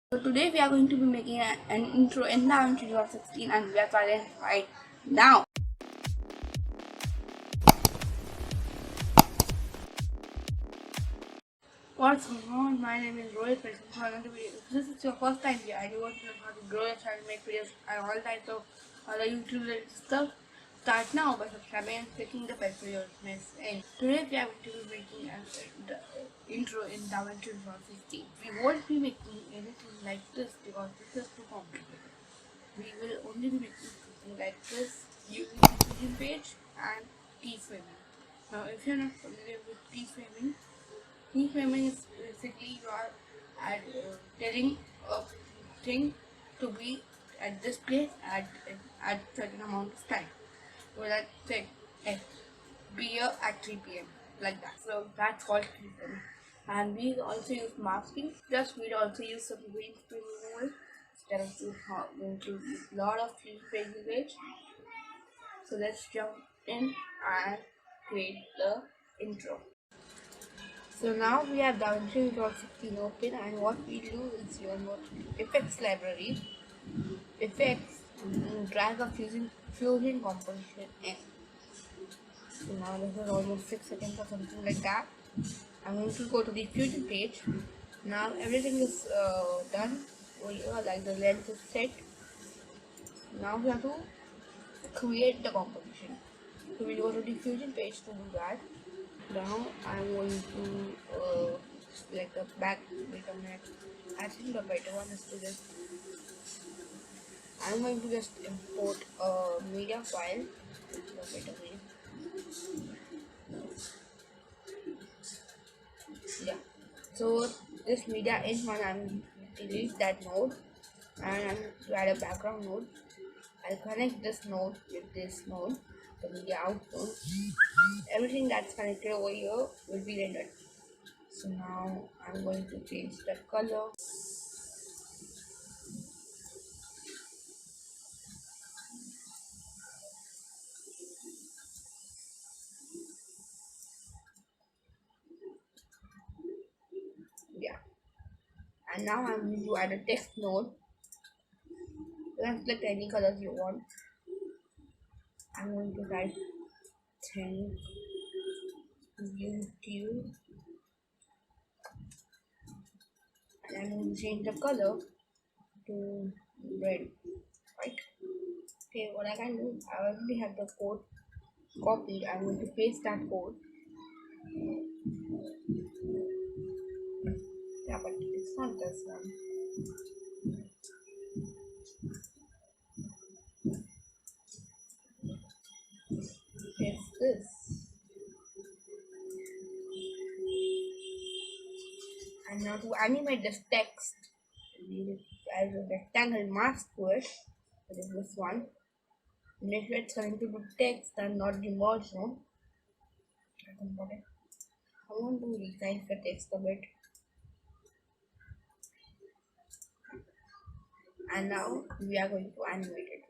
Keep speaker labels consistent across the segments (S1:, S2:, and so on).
S1: So today we are going to be making an intro in DaVinci Resolve 16 and we are starting right now. What's going on? My name is Rohit. If this is your first time here and you want to learn how to grow your channel, make videos and all types of other YouTube related stuff, start now by subscribing and clicking the bell for your miss any. Today we are going to be making an intro in DaVinci Resolve 16. We won't be making anything like this because this is too complicated. We will only be making something like this using the diffusion page and keyframing. Now if you're not familiar with keyframing is basically you are telling a thing to be at this place at certain amount of time. So let's say be here at 3 p.m. like that. So that's called keyframing. And we also use masking. Just we'll also use some green screen removal instead of going to use a lot of keyframe usage. So let's jump in and create the intro. So now we have DaVinci Resolve 16 open, and what we do is you go to effects library, effects, and drag a fusion composition in. So now this is almost 6 seconds or something like that. I'm going to go to the fusion page. Now everything is done over here, like the length is set. Now we have to create the composition. So we go to the fusion page to do that. Now I'm going to select the back bottom next. I think the better one is to just I'm going to just import a media file. The better way. Yeah. So this media is one. I'm delete that node and I'm going to add a background node. I'll connect this node with this node, the media out node. Everything that's connected over here will be rendered. So now I'm going to change the color. Yeah. And now I'm going to add a text node. You can select any colors you want. I'm going to write thank YouTube and I'm going to change the color to red. Right? Okay, what I can do, I already have the code copied. I'm going to paste that code. Yeah, but it's not this one. It's this. And now to animate this text, as a rectangle mask to it, that is this one. Make sure it's going to be text and not the merge zone. I want to resize the text a bit. And now we are going to animate it.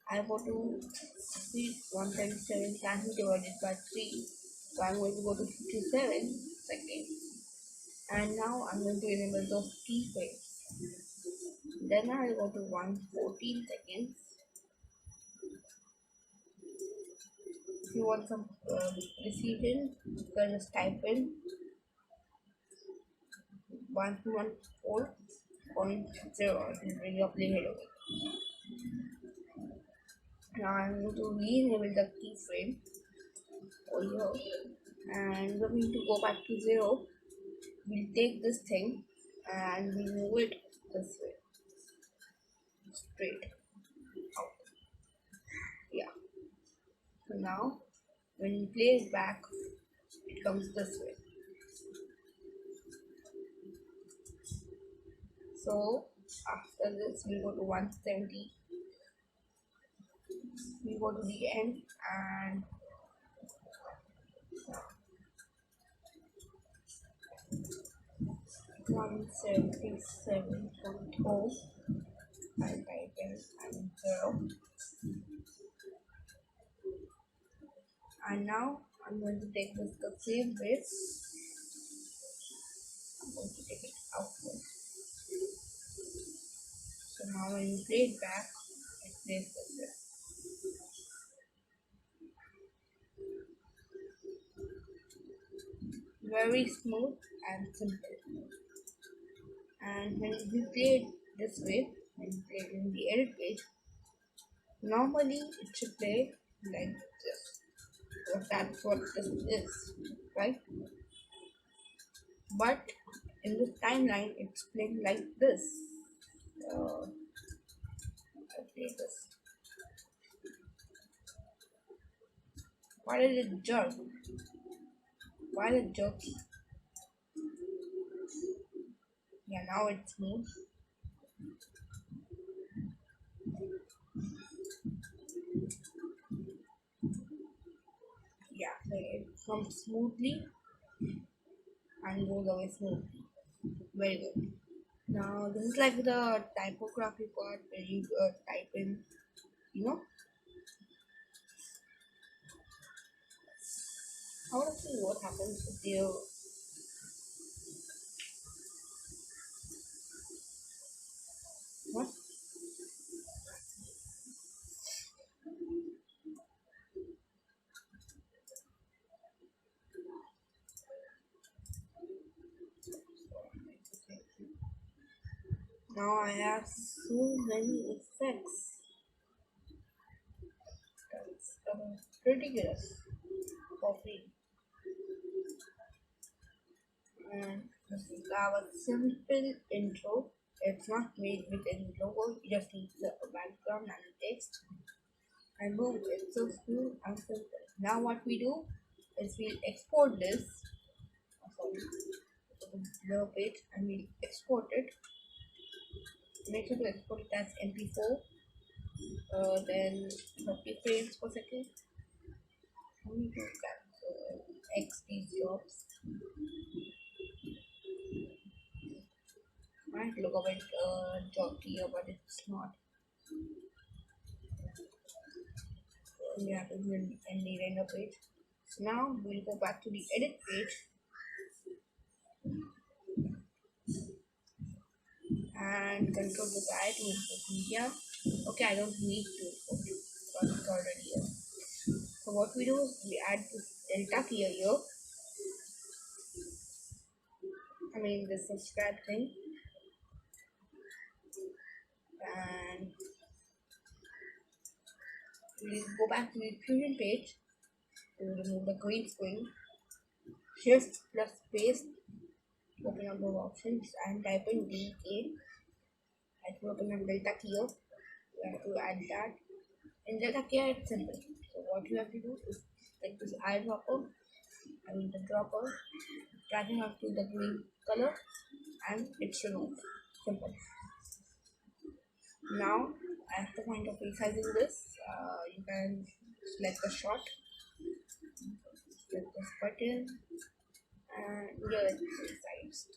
S1: I want to see 177 can be divided by 3. So I'm going to go to 57 seconds. And now I'm going to enable those keyframes. Then I'll go to 114 seconds. If you want some precision, you can just type in 1214.0 and bring your playhead over. Now I'm going to re-enable the keyframe over here and we're going to go back to 0. We'll take this thing and we move it this way, straight out. Yeah. So now when you play it back, it comes this way. So after this, we go to 170. We go to the end and one 77.0. I'll type in and 0. And now I'm going to take the same bit. I'm going to take it outward. Now when you play it back, it plays like this. Very smooth and simple. And when you play it this way, when you play it in the edit page, normally it should play like this. So that's what this is, right? But in this timeline, it's playing like this. I'll play this. Why did it jerk? Why did it jerk? Yeah, now it's smooth. Yeah, so it comes smoothly and goes away smoothly. Very good. Now this is like the typography part where you type in, you know. I want to see what happens with you. What? Now I have so many effects. That's ridiculous for free. And this is our simple intro. It's not made with any logo, you just need the background and the text. And boom, it's so smooth and simple. Now what we do is we'll export this. The page and we'll export it. Make sure to export it as MP4. Then 30 frames per second. How many do that? X these jobs. Might look a bit jobbier, but it's not. We have to in the render page. So now we'll go back to the edit page. And control the guide to input media. Okay, I don't need to because it's already here. So what we do is we add this delta key here. I mean the subscribe thing. And we'll go back to the Fusion page to remove the green screen. Shift plus space, open up those options and type in DK. I have to open up delta key here. We have to add that. In delta key it's simple. So what you have to do is take this eyedropper, I mean the dropper, drag it up to the green color and it's removed. Simple. Now I have to find a resizing this. You can select the shot, click this button, and here it's resized.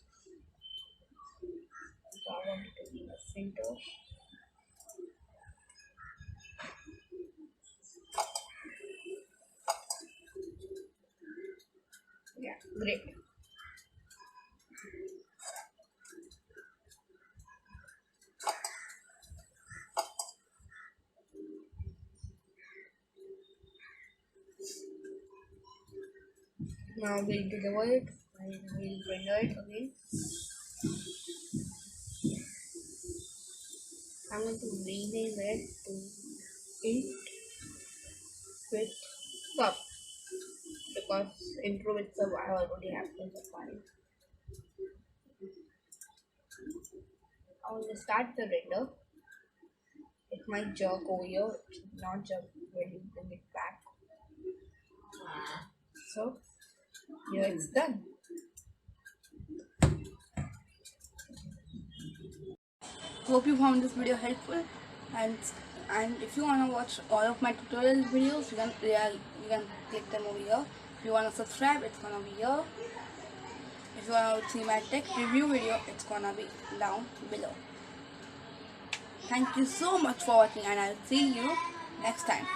S1: So I want it to be in the center. Yeah, great. Now we'll deliver it and we'll render it again. I'm going to rename it to int with sub because intro with sub I already have in the file. I will start the render. It might jerk over here, it should not jerk when you bring it back. So here it's done. Hope you found this video helpful, and if you wanna watch all of my tutorial videos, you can click them over here. If you wanna subscribe, it's gonna be here. If you wanna see my tech review video, it's gonna be down below. Thank you so much for watching, and I'll see you next time.